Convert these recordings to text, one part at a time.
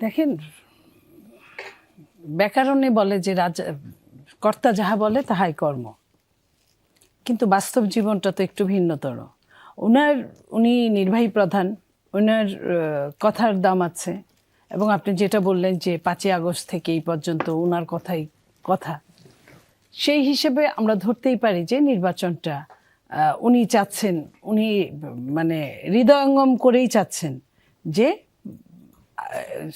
দেখেন, ব্যাকরণে বলে যে রাজা কর্তা যাহা বলে তাহাই কর্ম, কিন্তু বাস্তব জীবনটা তো একটু ভিন্নতর। উনি নির্বাহী প্রধান, ওনার কথার দাম আছে। এবং আপনি যেটা বললেন যে 5ই আগস্ট থেকে এই পর্যন্ত ওনার কথাই কথা, সেই হিসেবে আমরা ধরতেই পারি যে নির্বাচনটা উনি চাচ্ছেন, উনি মানে হৃদয়ঙ্গম করেই চাচ্ছেন যে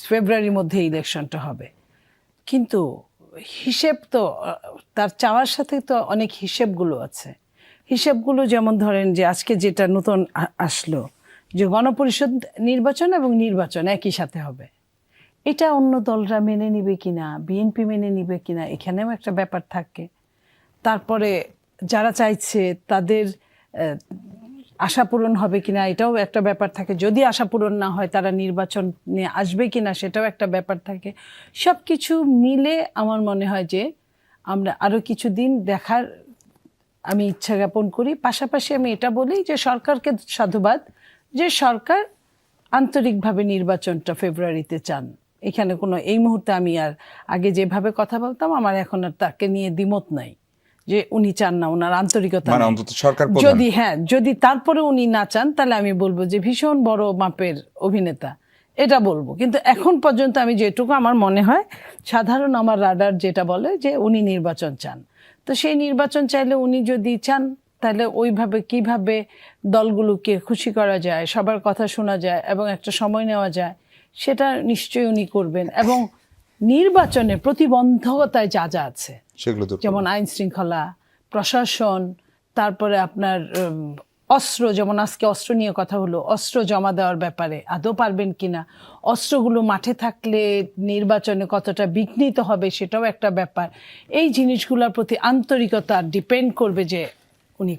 ফেব্রুয়ারির মধ্যে ইলেকশনটা হবে। কিন্তু হিসেব তো তার চাওয়ার সাথে তো অনেক হিসেবগুলো আছে। হিসেবগুলো যেমন ধরেন যে আজকে যেটা নতুন আসলো যে গণপরিষদ নির্বাচন এবং নির্বাচন একই সাথে হবে, এটা অন্য দলরা মেনে নিবে কিনা, বিএনপি মেনে নিবে কিনা, এখানেও একটা ব্যাপার থাকে। তারপরে যারা চাইছে তাদের আশা পূরণ হবে কিনা, এটাও একটা ব্যাপার থাকে। যদি আশা পূরণ না হয় তারা নির্বাচন নিয়ে আসবে কিনা, সেটাও একটা ব্যাপার থাকে। সব কিছু মিলে আমার মনে হয় যে আমরা আরও কিছু দিন দেখার আমি ইচ্ছা জ্ঞাপন করি। পাশাপাশি আমি এটা বলি যে সরকারকে সাধুবাদ যে সরকার আন্তরিকভাবে নির্বাচনটা ফেব্রুয়ারিতে চান। এখানে কোনো এই মুহূর্তে আমি আর আগে যেভাবে কথা বলতাম আমার এখন আর তাকে নিয়ে দ্বিমত নাই যে উনি চান না, ওনার আন্তরিকতা মানে অন্তত সরকার প্রধান। যদি তারপরে উনি না চান তাহলে আমি বলবো যে ভীষণ বড় মাপের অভিনেতা, এটা বলবো। কিন্তু এখন পর্যন্ত আমি যেটুকু আমার মনে হয় সাধারণ আমার রাডার যেটা বলে যে উনি নির্বাচন চান। তো সেই নির্বাচন চাইলে উনি যদি চান তাহলে ওইভাবে কিভাবে দলগুলোকে খুশি করা যায়, সবার কথা শোনা যায় এবং একটা সময় নেওয়া যায়, সেটা নিশ্চয়ই উনি করবেন। এবং নির্বাচনে প্রতিবন্ধকতায় যা যা আছে সেগুলো তো যেমন আইন শৃঙ্খলা, প্রশাসন, তারপরে আপনার অস্ত্র, যেমন আজকে অস্ত্র নিয়ে কথা হলো, অস্ত্র জমা দেওয়ার ব্যাপারে আদৌ পারবেন কিনা, অস্ত্রগুলো মাঠে থাকলে নির্বাচনে কতটা বিঘ্নিত হবে সেটাও একটা ব্যাপার। এই জিনিসগুলোর প্রতি আন্তরিকতা ডিপেন্ড করবে যে উনি